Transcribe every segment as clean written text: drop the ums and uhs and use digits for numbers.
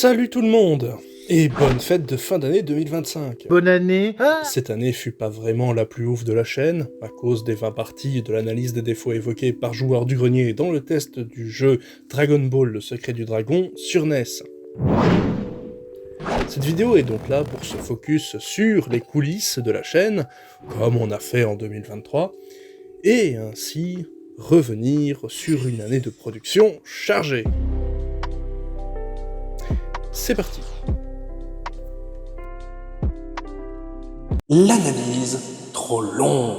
Salut tout le monde et bonne fête de fin d'année 2025. Bonne année. Cette année fut pas vraiment la plus ouf de la chaîne, à cause des 20 parties et de l'analyse des défauts évoqués par Joueur du Grenier dans le test du jeu Dragon Ball le secret du dragon sur NES. Cette vidéo est donc là pour se focus sur les coulisses de la chaîne, comme on a fait en 2023, et ainsi revenir sur une année de production chargée. C'est parti. L'analyse trop longue.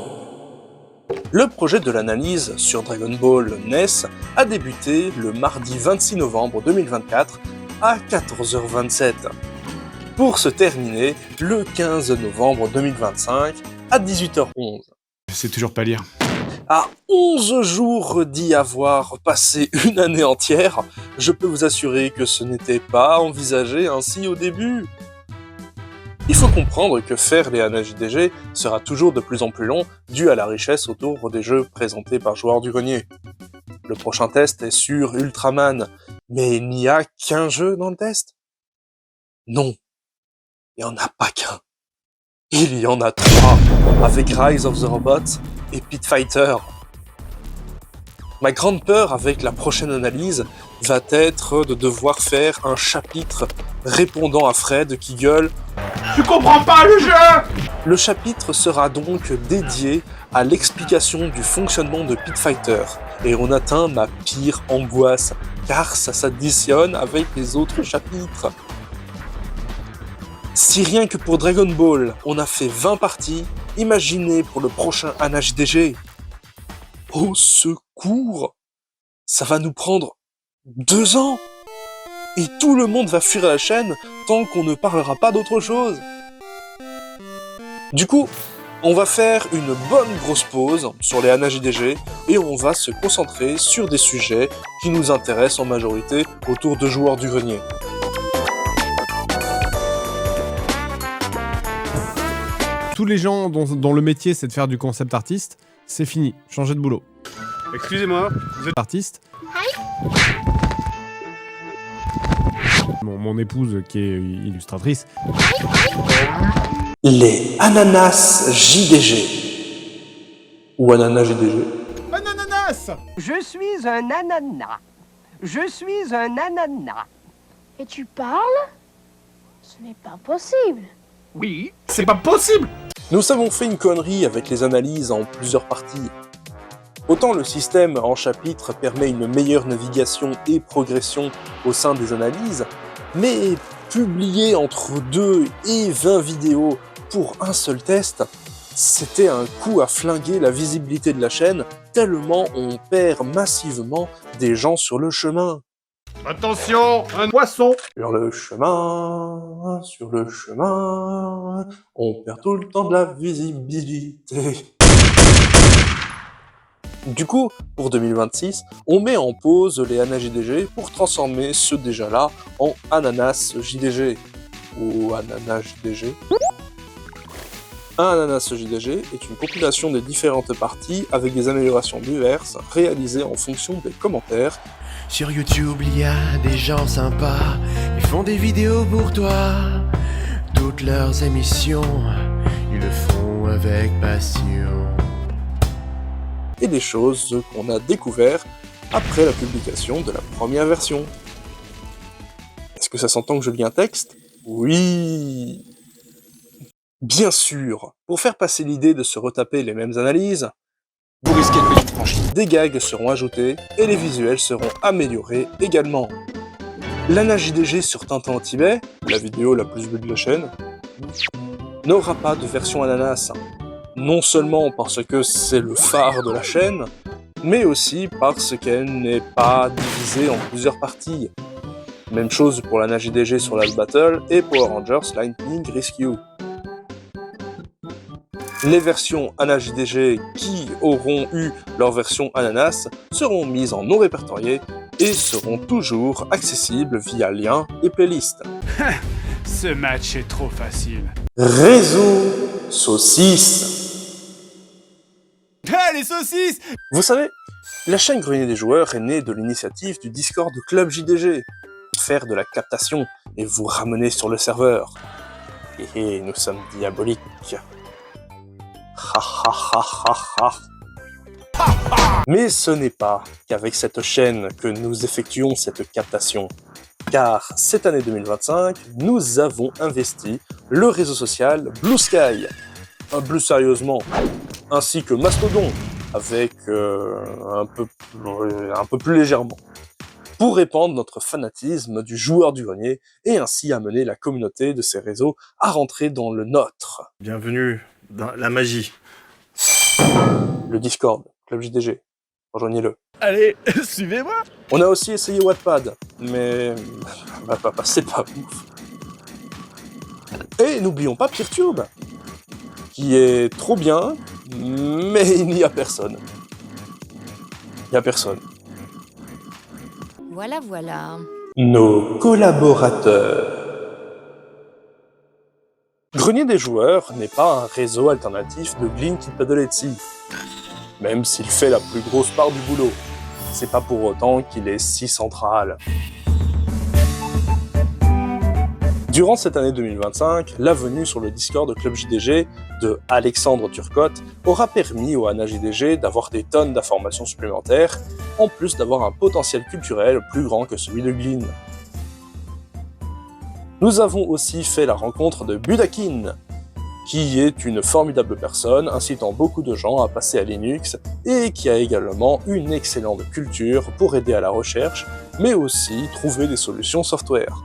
Le projet de l'analyse sur Dragon Ball NES a débuté le mardi 26 novembre 2024 à 14h27, pour se terminer le 15 novembre 2025 à 18h11. Je sais toujours pas lire. À 11 jours d'y avoir passé une année entière, je peux vous assurer que ce n'était pas envisagé ainsi au début. Il faut comprendre que faire les AnaJDG sera toujours de plus en plus long dû à la richesse autour des jeux présentés par Joueur du Grenier. Le prochain test est sur Ultraman, mais il n'y a qu'un jeu dans le test? Non, il n'y en a pas qu'un. Il y en a 3, avec Rise of the Robots et Pit Fighter. Ma grande peur avec la prochaine analyse va être de devoir faire un chapitre répondant à Fred qui gueule « Tu comprends pas le jeu !» Le chapitre sera donc dédié à l'explication du fonctionnement de Pit Fighter, et on atteint ma pire angoisse, car ça s'additionne avec les autres chapitres. Si rien que pour Dragon Ball, on a fait 20 parties, imaginez pour le prochain AnaJDG. Au secours! Ça va nous prendre 2 ans! Et tout le monde va fuir la chaîne tant qu'on ne parlera pas d'autre chose. Du coup, on va faire une bonne grosse pause sur les AnaJDG et on va se concentrer sur des sujets qui nous intéressent en majorité autour de Joueurs du Grenier. Tous les gens dont le métier c'est de faire du concept artiste, c'est fini, changez de boulot. Excusez-moi, vous êtes Artiste. Mon épouse qui est illustratrice. Les Ananas JDG. Ou AnanaJDG. un ananas. Je suis un ananas. Je suis un ananas. Et tu parles? Ce n'est pas possible. Oui, c'est pas possible. Nous avons fait une connerie avec les analyses en plusieurs parties. Autant le système en chapitres permet une meilleure navigation et progression au sein des analyses, mais publier entre 2 et 20 vidéos pour un seul test, c'était un coup à flinguer la visibilité de la chaîne, tellement on perd massivement des gens sur le chemin. Attention, un poisson. Sur le chemin, on perd tout le temps de la visibilité. Du coup, pour 2026, on met en pause les AnaJDG pour transformer ceux déjà là en Ananas JDG. Ou AnanaJDG. Un Ananas JDG est une compilation des différentes parties avec des améliorations diverses réalisées en fonction des commentaires. Sur YouTube, il y a des gens sympas, ils font des vidéos pour toi. Toutes leurs émissions, ils le font avec passion. Et des choses qu'on a découvertes après la publication de la première version. Est-ce que ça s'entend que je lis un texte? Oui! Bien sûr, pour faire passer l'idée de se retaper les mêmes analyses, Vous risquez de payer une franchise. des gags seront ajoutés et les visuels seront améliorés également. L'AnaJDG sur Tintin au Tibet, la vidéo la plus vue de la chaîne, n'aura pas de version ananas. Non seulement parce que c'est le phare de la chaîne, mais aussi parce qu'elle n'est pas divisée en plusieurs parties. Même chose pour l'AnaJDG sur Last Battle et Power Rangers Lightning Rescue. Les versions AnaJDG qui auront eu leur version ananas seront mises en non répertorié et seront toujours accessibles via lien et playlist. Ce match est trop facile. Réseau saucisse. Ah, les saucisses. Vous savez, la chaîne Grenier des joueurs est née de l'initiative du Discord Club JDG. Faire de la captation et vous ramener sur le serveur. Et nous sommes diaboliques. Ha ha ha ha ha. Mais ce n'est pas qu'avec cette chaîne que nous effectuons cette captation, car cette année 2025, nous avons investi le réseau social Blue Sky, plus sérieusement, ainsi que Mastodon, avec un peu plus légèrement, pour répandre notre fanatisme du joueur du grenier et ainsi amener la communauté de ces réseaux à rentrer dans le nôtre. Bienvenue dans la magie. Le Discord, Club JDG, rejoignez-le. Allez, suivez-moi. On a aussi essayé Wattpad, mais c'est pas ouf. Et n'oublions pas PeerTube, qui est trop bien, mais il n'y a personne. Il n'y a personne. Voilà, voilà. Nos collaborateurs. Grenier des joueurs n'est pas un réseau alternatif de Glink et Padoletsi, même s'il fait la plus grosse part du boulot. C'est pas pour autant qu'il est si central. Durant cette année 2025, la venue sur le Discord de Club JDG de Alexandre Turcotte aura permis au ANA JDG d'avoir des tonnes d'informations supplémentaires, en plus d'avoir un potentiel culturel plus grand que celui de Glin. Nous avons aussi fait la rencontre de Budakin, qui est une formidable personne incitant beaucoup de gens à passer à Linux et qui a également une excellente culture pour aider à la recherche, mais aussi trouver des solutions software.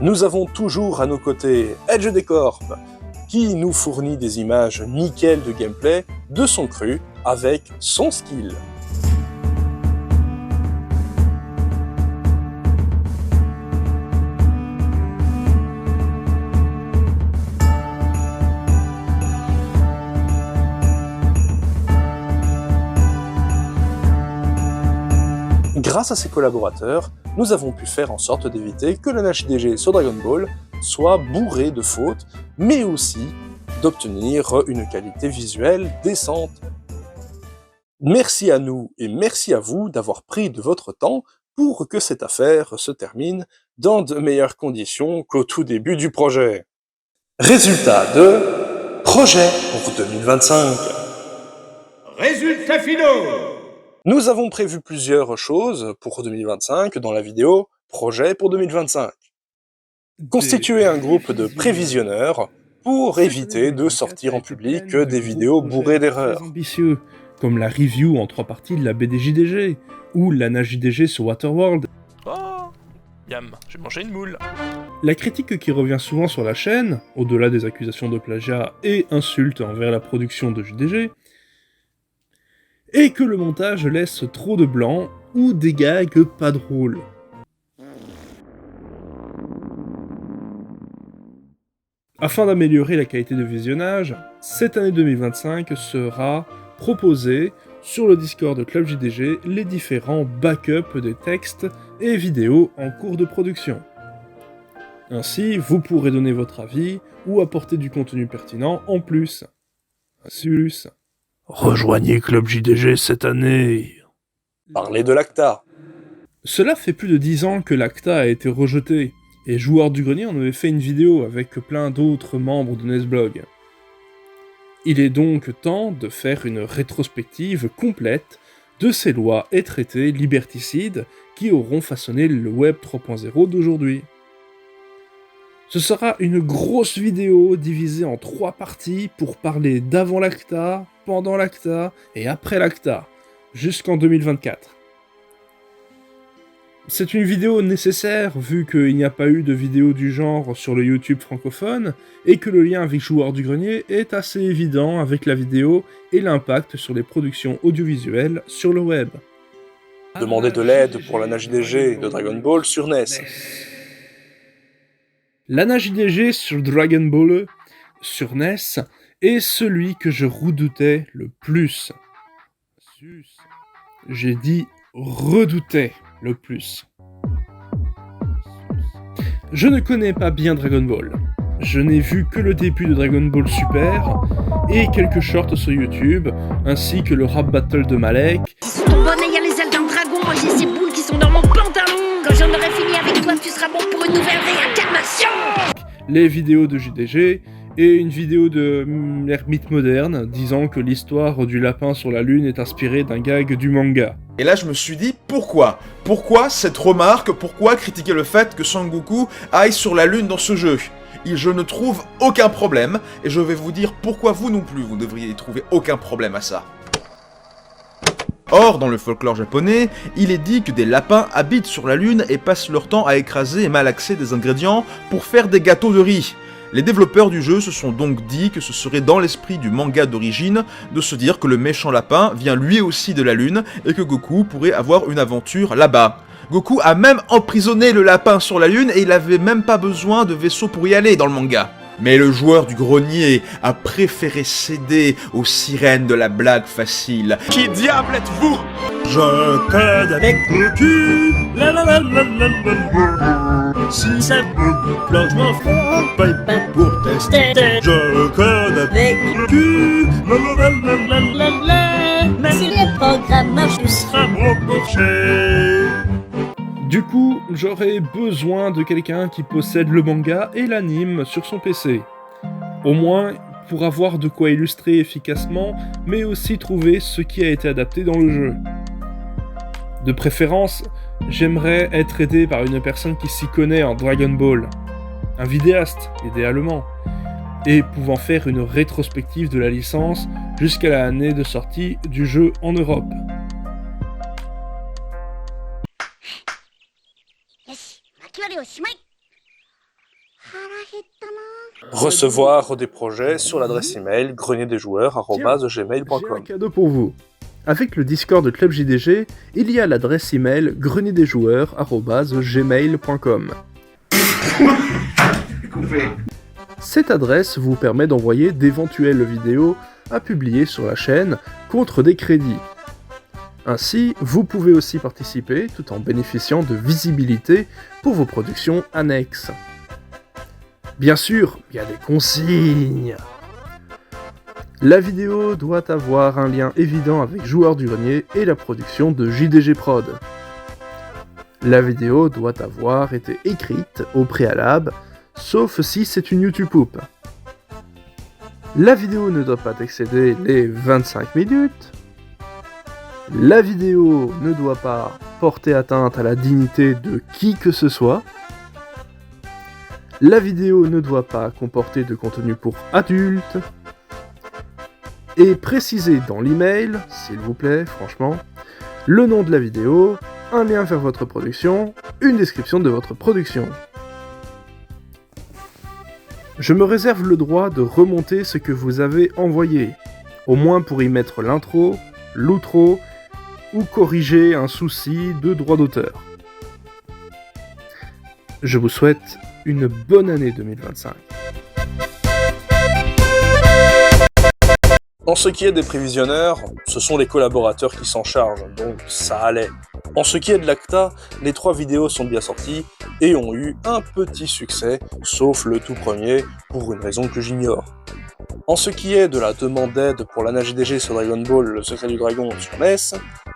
Nous avons toujours à nos côtés Edge Decorp, qui nous fournit des images nickel de gameplay de son cru avec son skill. Grâce à ses collaborateurs, nous avons pu faire en sorte d'éviter que le JDG sur Dragon Ball soit bourré de fautes, mais aussi d'obtenir une qualité visuelle décente. Merci à nous et merci à vous d'avoir pris de votre temps pour que cette affaire se termine dans de meilleures conditions qu'au tout début du projet. Résultat de projet pour 2025. Résultats finaux. Nous avons prévu plusieurs choses pour 2025 dans la vidéo Projet pour 2025. Constituer un groupe de prévisionneurs pour éviter de sortir en public des vidéos bourrées d'erreurs. Ambitieux, comme la review en 3 parties de la BD-JDG, ou l'ANA JDG sur Waterworld. Oh, yam, j'ai mangé une moule. La critique qui revient souvent sur la chaîne, au-delà des accusations de plagiat et insultes envers la production de JDG, et que le montage laisse trop de blanc ou des gags pas drôles. Afin d'améliorer la qualité de visionnage, cette année 2025 sera proposée sur le Discord de Club JDG les différents backups des textes et vidéos en cours de production. Ainsi, vous pourrez donner votre avis ou apporter du contenu pertinent en plus. Sus. Rejoignez Club JDG cette année. Parler de l'ACTA. Cela fait plus de 10 ans que l'ACTA a été rejeté, et Joueurs du Grenier en avait fait une vidéo avec plein d'autres membres de Nesblog. Il est donc temps de faire une rétrospective complète de ces lois et traités liberticides qui auront façonné le Web 3.0 d'aujourd'hui. Ce sera une grosse vidéo divisée en 3 parties pour parler d'avant l'ACTA, pendant l'ACTA et après l'ACTA, jusqu'en 2024. C'est une vidéo nécessaire vu qu'il n'y a pas eu de vidéo du genre sur le YouTube francophone et que le lien avec Joueurs du Grenier est assez évident avec la vidéo et l'impact sur les productions audiovisuelles sur le web. Demandez de l'aide pour l'ANA JDG de Dragon Ball sur NES. L'ANA JDG sur Dragon Ball sur NES est celui que je redoutais le plus. J'ai dit redoutais le plus. Je ne connais pas bien Dragon Ball. Je n'ai vu que le début de Dragon Ball Super et quelques shorts sur YouTube, ainsi que le rap battle de Malek. Ton bonnet, y a les ailes d'un dragon, moi j'ai ces boules sont dans mon pantalon. Quand j'en aurai fini avec toi, tu seras bon pour une nouvelle réincarnation. Les vidéos de JDG et une vidéo de l'ermite moderne disant que l'histoire du lapin sur la lune est inspirée d'un gag du manga. Et là je me suis dit, pourquoi? Pourquoi cette remarque? Pourquoi critiquer le fait que Sangoku aille sur la lune dans ce jeu? Je ne trouve aucun problème, et je vais vous dire pourquoi vous non plus, vous ne devriez trouver aucun problème à ça. Or, dans le folklore japonais, il est dit que des lapins habitent sur la lune et passent leur temps à écraser et malaxer des ingrédients pour faire des gâteaux de riz. Les développeurs du jeu se sont donc dit que ce serait dans l'esprit du manga d'origine de se dire que le méchant lapin vient lui aussi de la lune et que Goku pourrait avoir une aventure là-bas. Goku a même emprisonné le lapin sur la lune et il avait même pas besoin de vaisseau pour y aller dans le manga. Mais le joueur du grenier a préféré céder aux sirènes de la blague facile. Qui diable êtes-vous? Je code avec le cul, la la la la la la. Si ça me plante, je m'en fous, pas pour tester. Je code avec le cul, la la la la la la. Mais si le programme marche, tu seras remboursé. Du coup, j'aurais besoin de quelqu'un qui possède le manga et l'anime sur son PC. Au moins pour avoir de quoi illustrer efficacement, mais aussi trouver ce qui a été adapté dans le jeu. De préférence, j'aimerais être aidé par une personne qui s'y connaît en Dragon Ball. Un vidéaste, idéalement, et pouvant faire une rétrospective de la licence jusqu'à l'année de sortie du jeu en Europe. Recevoir des projets sur l'adresse email grenierdejoueurs@gmail.com. J'ai un cadeau pour vous. Avec le Discord de Club JDG, il y a l'adresse email grenierdejoueurs@gmail.com. Cette adresse vous permet d'envoyer d'éventuelles vidéos à publier sur la chaîne contre des crédits. Ainsi, vous pouvez aussi participer tout en bénéficiant de visibilité pour vos productions annexes. Bien sûr, il y a des consignes. La vidéo doit avoir un lien évident avec Joueur du Grenier et la production de JDG Prod. La vidéo doit avoir été écrite au préalable, sauf si c'est une YouTube Poupe. La vidéo ne doit pas excéder les 25 minutes. La vidéo ne doit pas porter atteinte à la dignité de qui que ce soit. La vidéo ne doit pas comporter de contenu pour adultes. Et précisez dans l'email, s'il vous plaît, franchement, le nom de la vidéo, un lien vers votre production, une description de votre production. Je me réserve le droit de remonter ce que vous avez envoyé, au moins pour y mettre l'intro, l'outro, ou corriger un souci de droit d'auteur. Je vous souhaite une bonne année 2025. En ce qui est des prévisionneurs, ce sont les collaborateurs qui s'en chargent, donc ça allait. En ce qui est de l'ACTA, les 3 vidéos sont bien sorties et ont eu un petit succès, sauf le tout premier, pour une raison que j'ignore. En ce qui est de la demande d'aide pour l'ANA JDG sur Dragon Ball, le secret du dragon sur NES,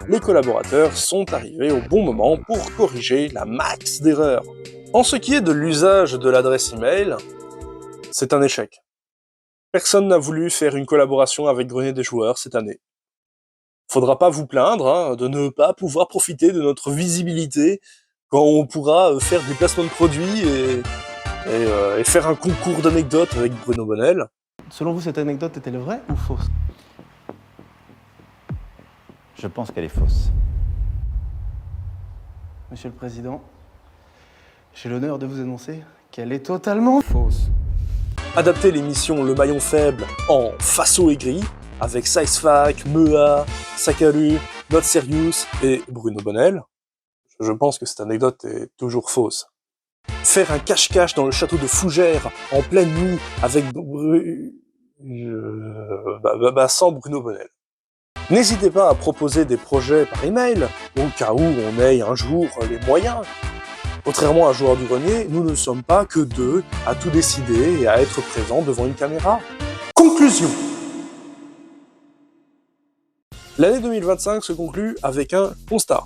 les collaborateurs sont arrivés au bon moment pour corriger la max d'erreurs. En ce qui est de l'usage de l'adresse email, c'est un échec. Personne n'a voulu faire une collaboration avec Grenier des Joueurs cette année. Faudra pas vous plaindre de ne pas pouvoir profiter de notre visibilité quand on pourra faire des placements de produits et faire un concours d'anecdotes avec Bruno Bonnel. Selon vous, cette anecdote est-elle vraie ou fausse? Je pense qu'elle est fausse. Monsieur le Président, j'ai l'honneur de vous annoncer qu'elle est totalement fausse. Adapter l'émission Le Maillon Faible en Faso Aigri, avec Sizefac, Mea, Sakaru, Not Serious et Bruno Bonnel, je pense que cette anecdote est toujours fausse. Faire un cache-cache dans le château de Fougères en pleine nuit avec sans Bruno Bonnel. N'hésitez pas à proposer des projets par email, au cas où on ait un jour les moyens. Contrairement à Joueur du Grenier, nous ne sommes pas que 2 à tout décider et à être présents devant une caméra. Conclusion. L'année 2025 se conclut avec un constat.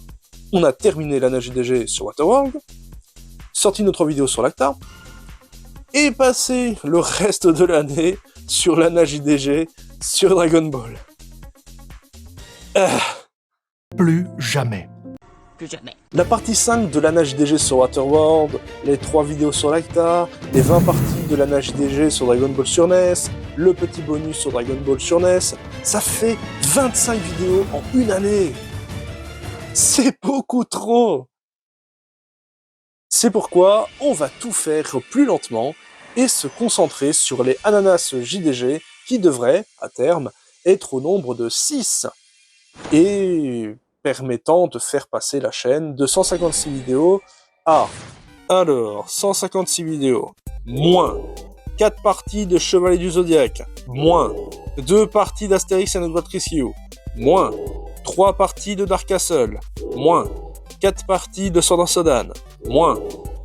on a terminé l'ANA JDG sur Waterworld, sorti notre vidéo sur l'Acta, et passé le reste de l'année sur l'ANA JDG sur Dragon Ball. Plus jamais. Plus jamais. La partie 5 de l'ANA JDG sur Waterworld, les 3 vidéos sur l'Acta, les 20 parties de l'ANA JDG sur Dragon Ball sur NES, le petit bonus sur Dragon Ball sur NES, ça fait 25 vidéos en une année. C'est beaucoup trop. C'est pourquoi on va tout faire plus lentement et se concentrer sur les Ananas JDG qui devraient, à terme, être au nombre de 6. Et permettant de faire passer la chaîne de 156 vidéos à, alors, 156 vidéos, moins 4 parties de Chevalier du Zodiaque, moins 2 parties d'Astérix and Obelix Rescue, moins 3 parties de Dark Castle, moins 4 parties de Sword and Sodan, moins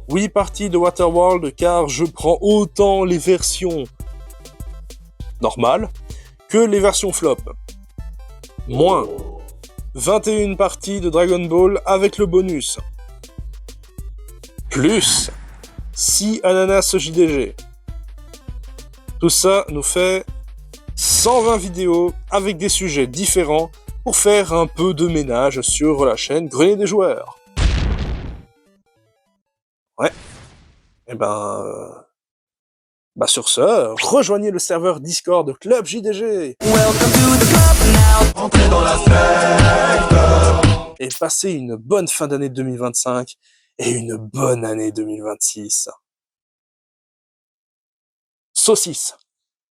8 parties de Waterworld car je prends autant les versions normales que les versions flop, moins 21 parties de Dragon Ball avec le bonus, plus 6 Ananas JDG. Tout ça nous fait 120 vidéos avec des sujets différents pour faire un peu de ménage sur la chaîne Grenier des Joueurs. Ouais. Et sur ce, rejoignez le serveur Discord Club JDG. Entrez dans la secte. Et passez une bonne fin d'année 2025 et une bonne année 2026. Saucisse.